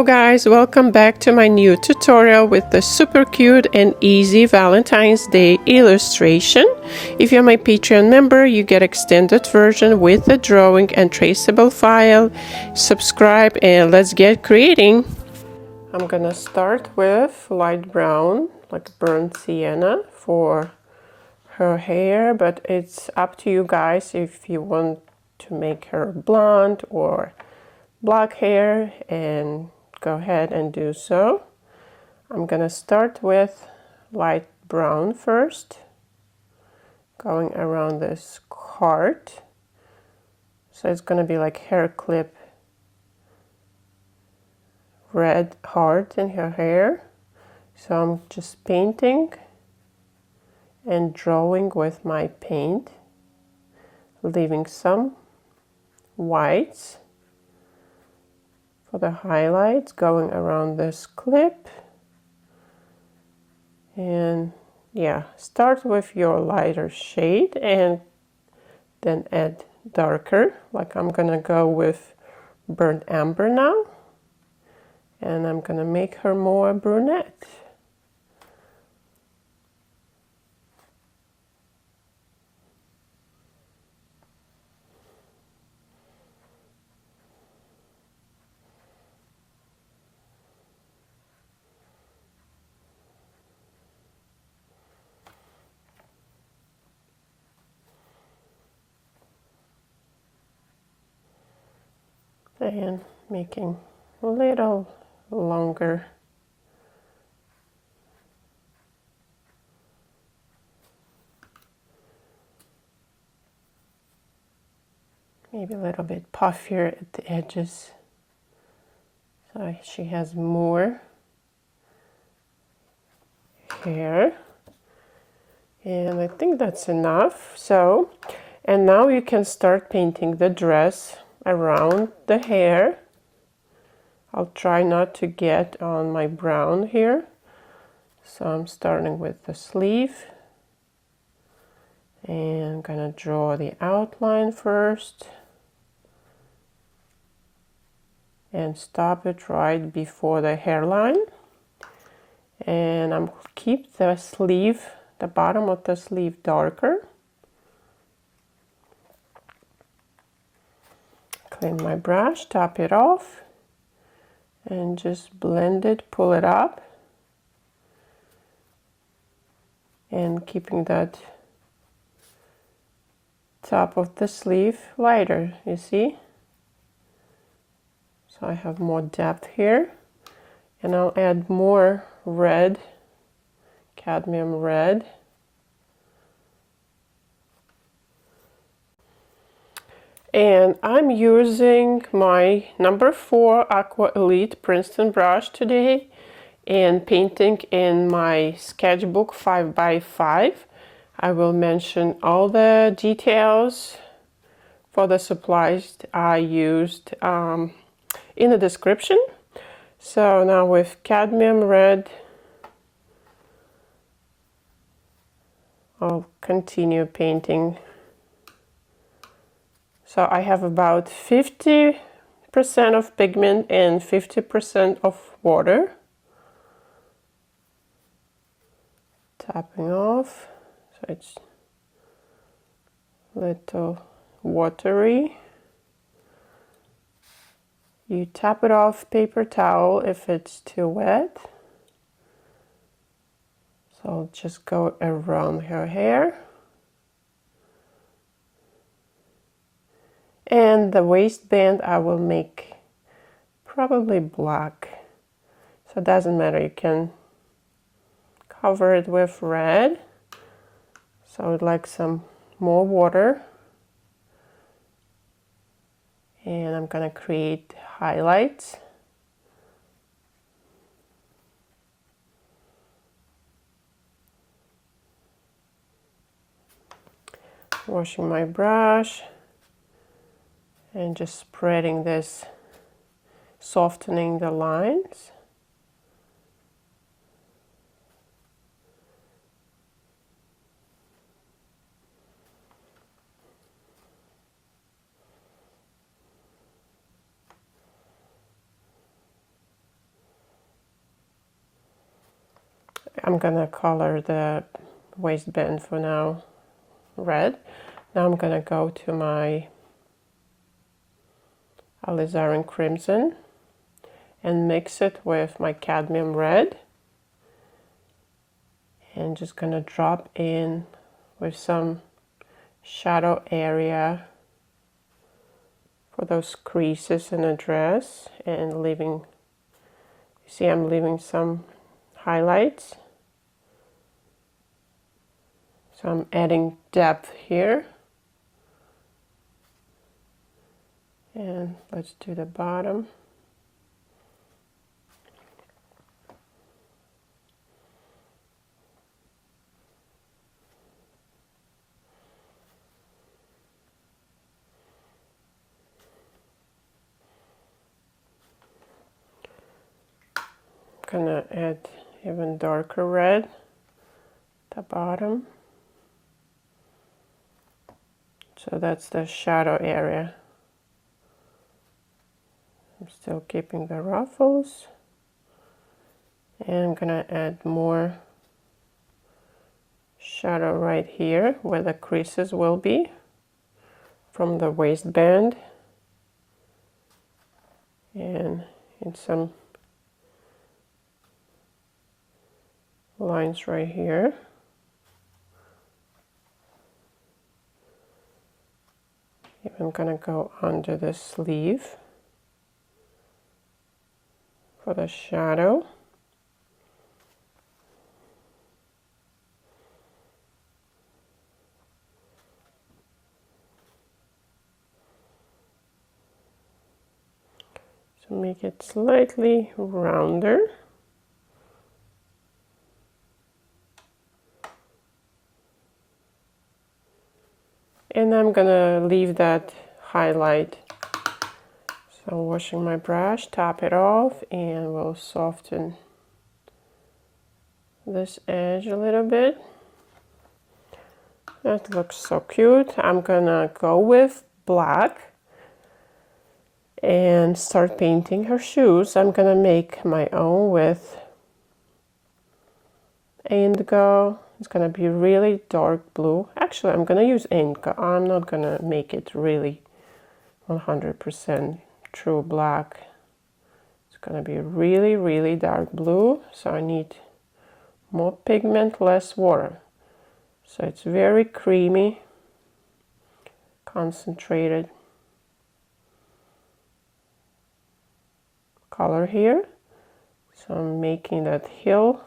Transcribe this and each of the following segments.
Hello guys, welcome back to my new tutorial with the super cute and easy Valentine's Day illustration. If you're my Patreon member, you get extended version with the drawing and traceable file. Subscribe and let's get creating. I'm gonna start with light brown, like burnt sienna for her hair, but it's up to you guys if you want to make her blonde or black hair, and go ahead and do so. I'm gonna start with light brown first, going around this heart. So it's gonna be like hair clip red heart in her hair. So I'm just painting and drawing with my paint, leaving some whites for the highlights, going around this clip. And yeah, start with your lighter shade and then add darker. Like I'm gonna go with burnt amber now, and I'm gonna make her more brunette. And making a little longer. Maybe a little bit puffier at the edges, so she has more hair. And I think that's enough. So, and now you can start painting the dress around the hair. I'll try not to get on my brown here. So I'm starting with the sleeve. And I'm gonna draw the outline first. And stop it right before the hairline. And I'm keep the sleeve, the bottom of the sleeve darker. Clean my brush, top it off, and just blend it, pull it up, and keeping that top of the sleeve lighter, you see? So I have more depth here, and I'll add more red, cadmium red. And I'm using my number 4 Aqua Elite Princeton brush today and painting in my sketchbook 5x5. I will mention all the details for the supplies I used in the description. So now with cadmium red, I'll continue painting. So I have about 50% of pigment and 50% of water. Tapping off, so it's a little watery. You tap it off paper towel if it's too wet. So I'll just go around her hair. And the waistband I will make probably black. So it doesn't matter, you can cover it with red. So I'd like some more water. And I'm gonna create highlights. Washing my brush and just spreading this, softening the lines. I'm gonna color the waistband for now red. Now I'm gonna go to my alizarin crimson and mix it with my cadmium red, and just gonna drop in with some shadow area for those creases in the dress, and leaving, you see I'm leaving some highlights, so I'm adding depth here. And let's do the bottom. Gonna add even darker red at the bottom. So that's the shadow area. I'm still keeping the ruffles. And I'm gonna add more shadow right here where the creases will be from the waistband. And in some lines right here. I'm gonna go under the sleeve for the shadow. So make it slightly rounder. And I'm gonna leave that highlight. So I'm washing my brush, top it off, and we'll soften this edge a little bit. That looks so cute. I'm gonna go with black and start painting her shoes. I'm gonna make my own with indigo. It's gonna be really dark blue. Actually, I'm gonna use indigo. I'm not gonna make it really 100% true black. It's gonna be really, really dark blue. So I need more pigment, less water. So it's very creamy, concentrated color here. So I'm making that hill.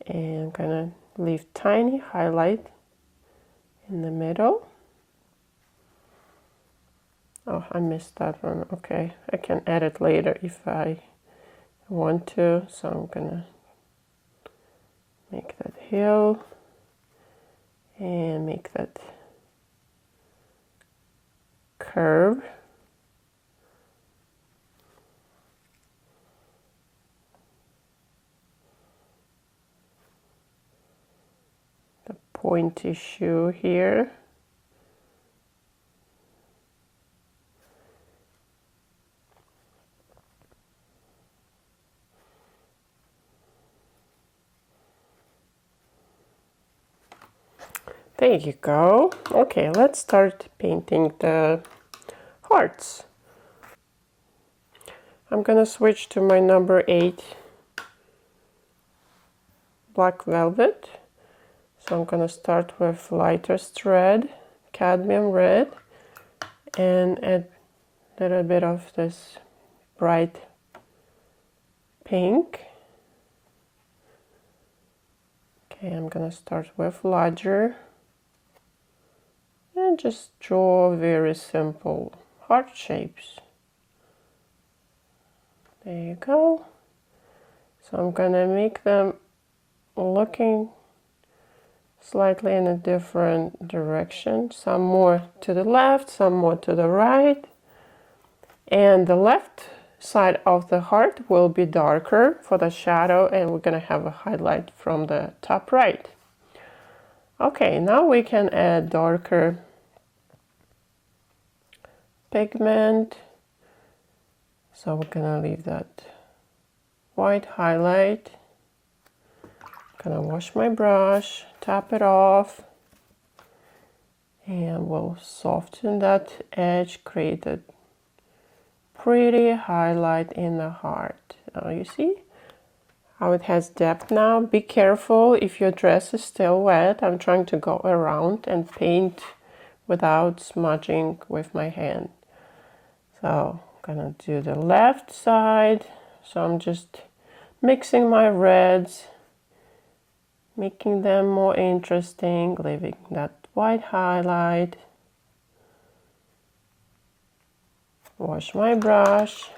And I'm gonna leave tiny highlight in the middle. Oh, I missed that one. Okay, I can add it later if I want to. So I'm gonna make that hill and make that curve. The pointy shoe here. There you go. Okay, let's start painting the hearts. I'm gonna switch to my number 8 black velvet. So I'm gonna start with lightest red, cadmium red, and add a little bit of this bright pink. Okay, I'm gonna start with larger and just draw very simple heart shapes. There you go. So I'm gonna make them looking slightly in a different direction. Some more to the left, some more to the right. And the left side of the heart will be darker for the shadow, and we're gonna have a highlight from the top right. Okay, now we can add darker pigment. So we're gonna leave that white highlight. Gonna wash my brush, tap it off, and we'll soften that edge, create a pretty highlight in the heart. Now you see how it has depth now. Be careful if your dress is still wet. I'm trying to go around and paint without smudging with my hand. So I'm gonna do the left side. So I'm just mixing my reds, making them more interesting, leaving that white highlight. Wash my brush,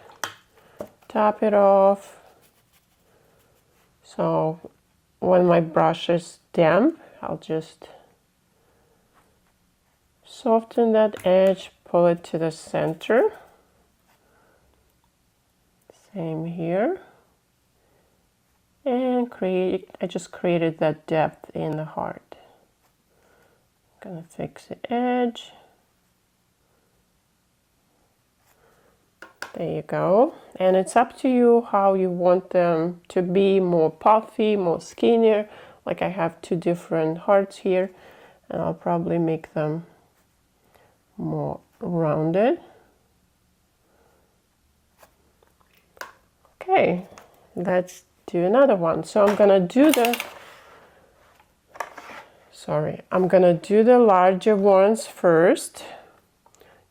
tap it off. So when my brush is damp, I'll just soften that edge, pull it to the center. Same here. And I just created that depth in the heart. I'm gonna fix the edge. There you go. And it's up to you how you want them to be, more puffy, more skinnier. Like I have two different hearts here, and I'll probably make them more rounded. Okay, let's do another one. So I'm gonna do the larger ones first.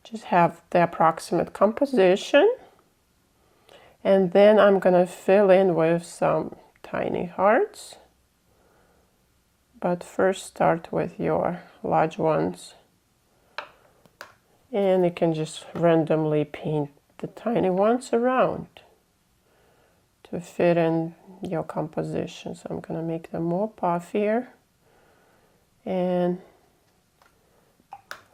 Just have the approximate composition, and then I'm gonna fill in with some tiny hearts. But first start with your large ones, and you can just randomly paint the tiny ones around to fit in your composition. So I'm gonna make them more puffier and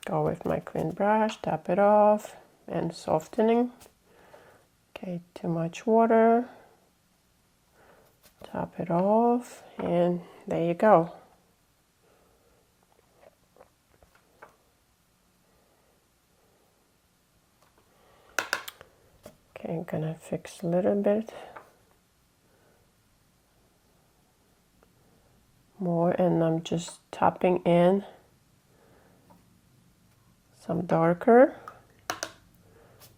go with my clean brush, tap it off, and softening. Okay, too much water. Tap it off, and there you go. Okay, I'm gonna fix a little bit more, and I'm just tapping in some darker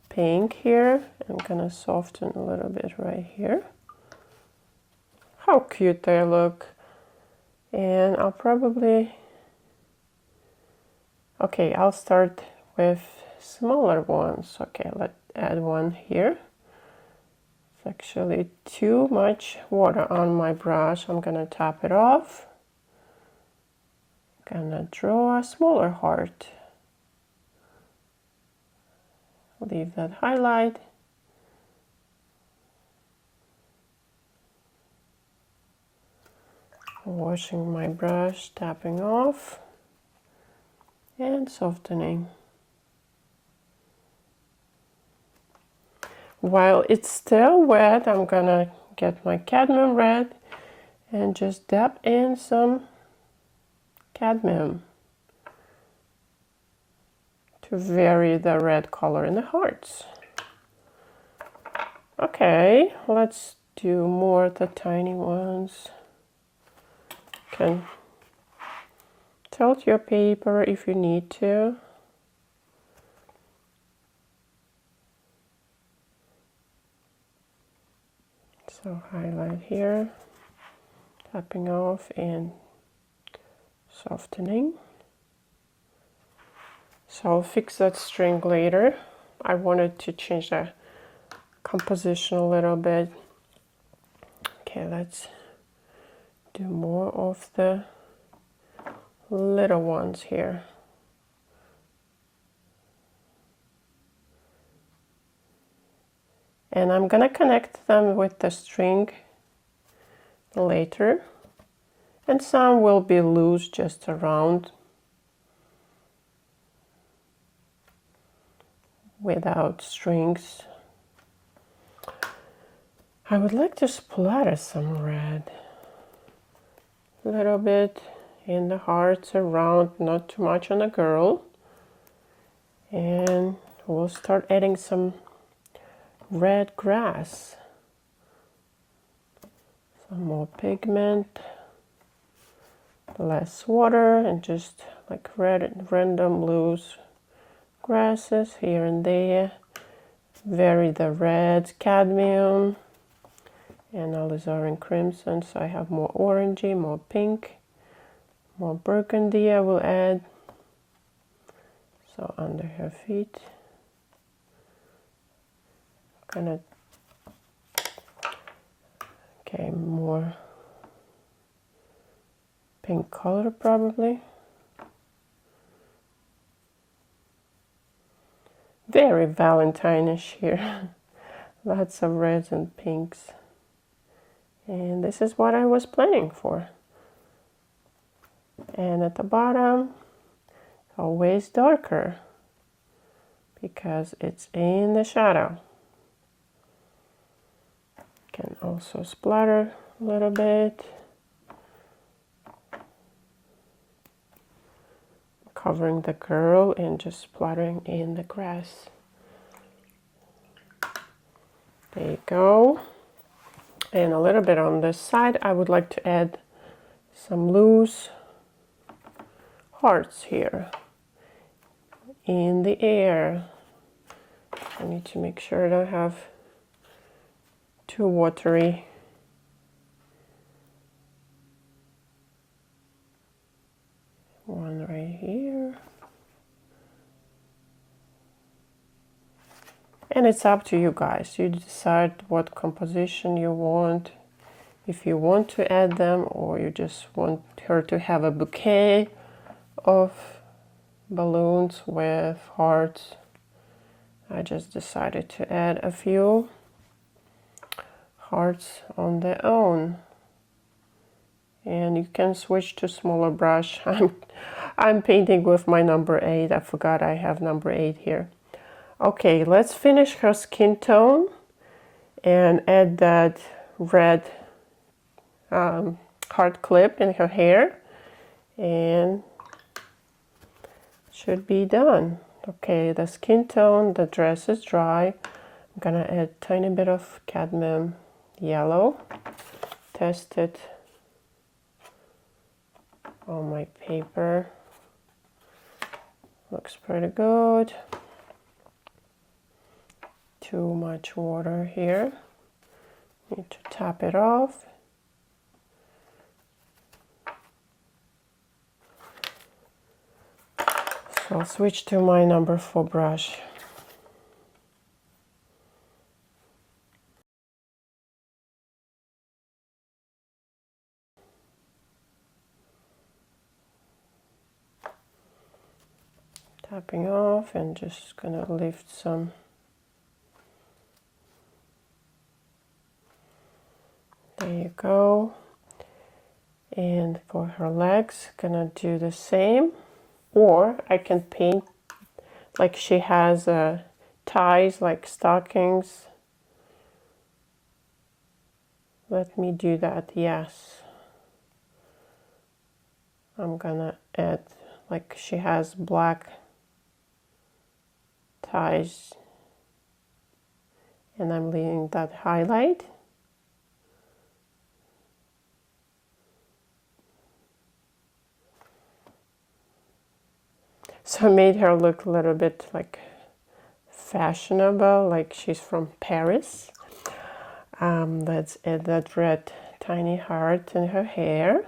pink here. I'm gonna soften a little bit right here. How cute they look. And I'll probably, okay, I'll start with smaller ones. Okay, let's add one here. It's actually too much water on my brush. I'm gonna tap it off. Gonna draw a smaller heart. Leave that highlight. Washing my brush, tapping off, and softening. While it's still wet, I'm gonna get my cadmium red and just dab in some cadmium to vary the red color in the hearts. Okay, let's do more of the tiny ones. Can tilt your paper if you need to. So highlight here, tapping off and softening. So I'll fix that string later. I wanted to change the composition a little bit. Okay, let's do more of the little ones here. And I'm gonna connect them with the string later. And some will be loose just around without strings. I would like to splatter some red. A little bit in the hearts around, not too much on the girl. And we'll start adding some red grass. Some more pigment, less water, and just like random loose grasses here and there. Vary the red, cadmium, and alizarin crimson, so I have more orangey, more pink, more burgundy I will add. So under her feet, gonna, okay, more pink color probably. Very Valentine-ish here. Lots of reds and pinks. And this is what I was planning for. And at the bottom, always darker because it's in the shadow. Can also splatter a little bit. Covering the girl and just splattering in the grass. There you go. And a little bit on this side, I would like to add some loose hearts here in the air. I need to make sure I don't have too watery. One right here. And it's up to you guys. You decide what composition you want. If you want to add them or you just want her to have a bouquet of balloons with hearts. I just decided to add a few hearts on their own. And you can switch to smaller brush. I'm painting with my number 8. I forgot I have number 8 here. Okay, let's finish her skin tone and add that red heart clip in her hair, and should be done. Okay, the skin tone, the dress is dry. I'm gonna add a tiny bit of cadmium yellow. Test it on my paper. Looks pretty good. Too much water here. Need to tap it off. So I'll switch to my number 4 brush. Tapping off and just gonna lift some. There you go. And for her legs, gonna do the same. Or I can paint like she has ties, like stockings. Let me do that, yes. I'm gonna add, like she has black ties. And I'm leaving that highlight. So I made her look a little bit like fashionable, like she's from Paris. Let's add that red tiny heart in her hair.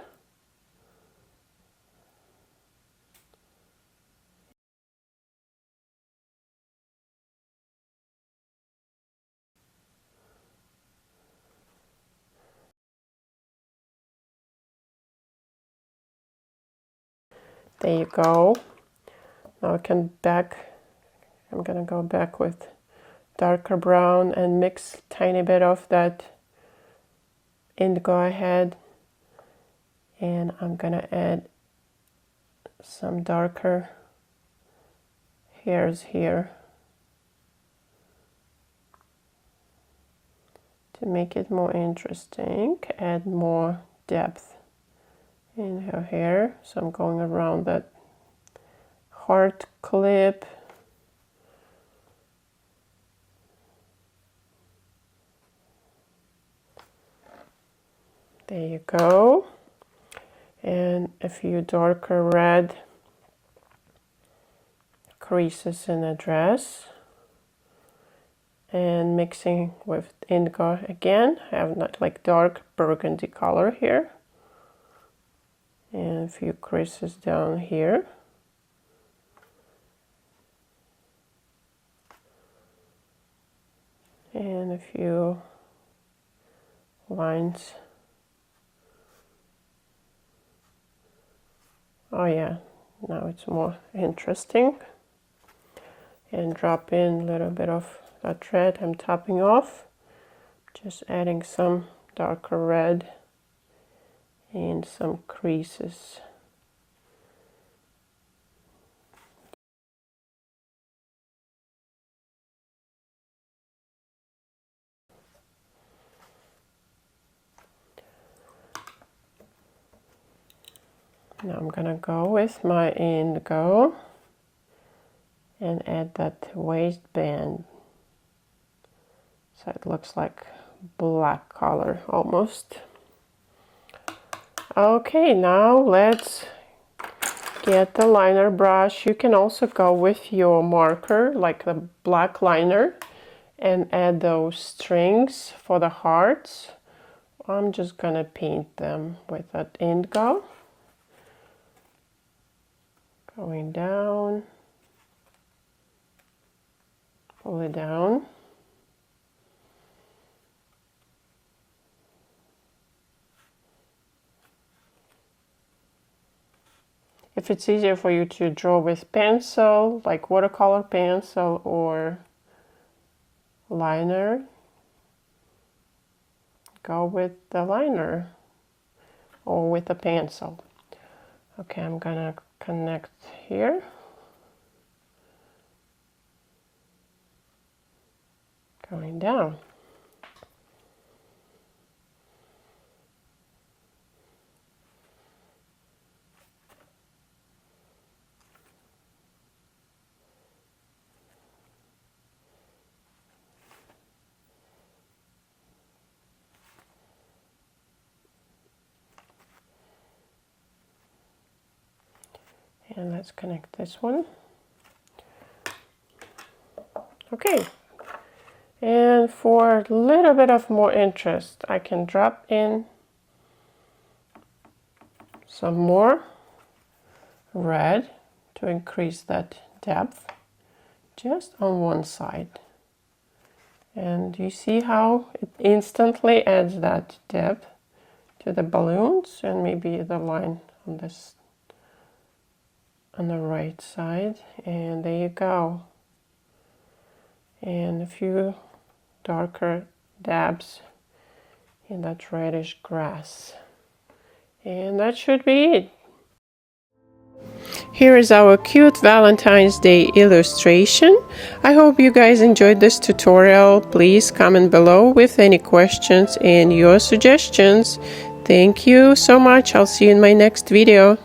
There you go. Now I'm gonna go back with darker brown and mix a tiny bit of that indigo I had. And I'm gonna add some darker hairs here to make it more interesting, add more depth in her hair. So I'm going around that heart clip, There you go. And a few darker red creases in the dress. And mixing with indigo again. I have not like dark burgundy color here. And a few creases down here. And a few lines. Oh yeah, now it's more interesting. And drop in a little bit of that red I'm topping off. Just adding some darker red and some creases. Now I'm gonna go with my indigo and add that waistband. So it looks like black color almost. Okay, now let's get the liner brush. You can also go with your marker, like the black liner, and add those strings for the hearts. I'm just gonna paint them with that indigo. Going down, pull it down. If it's easier for you to draw with pencil, like watercolor pencil or liner, go with the liner or with a pencil. Okay, I'm gonna connect here. Going down. And let's connect this one. Okay. And for a little bit of more interest, I can drop in some more red to increase that depth just on one side. And you see how it instantly adds that depth to the balloons, and maybe the line on this on the right side. And there you go. And a few darker dabs in that reddish grass. And that should be it. Here is our cute Valentine's Day illustration. I hope you guys enjoyed this tutorial. Please comment below with any questions and your suggestions. Thank you so much. I'll see you in my next video.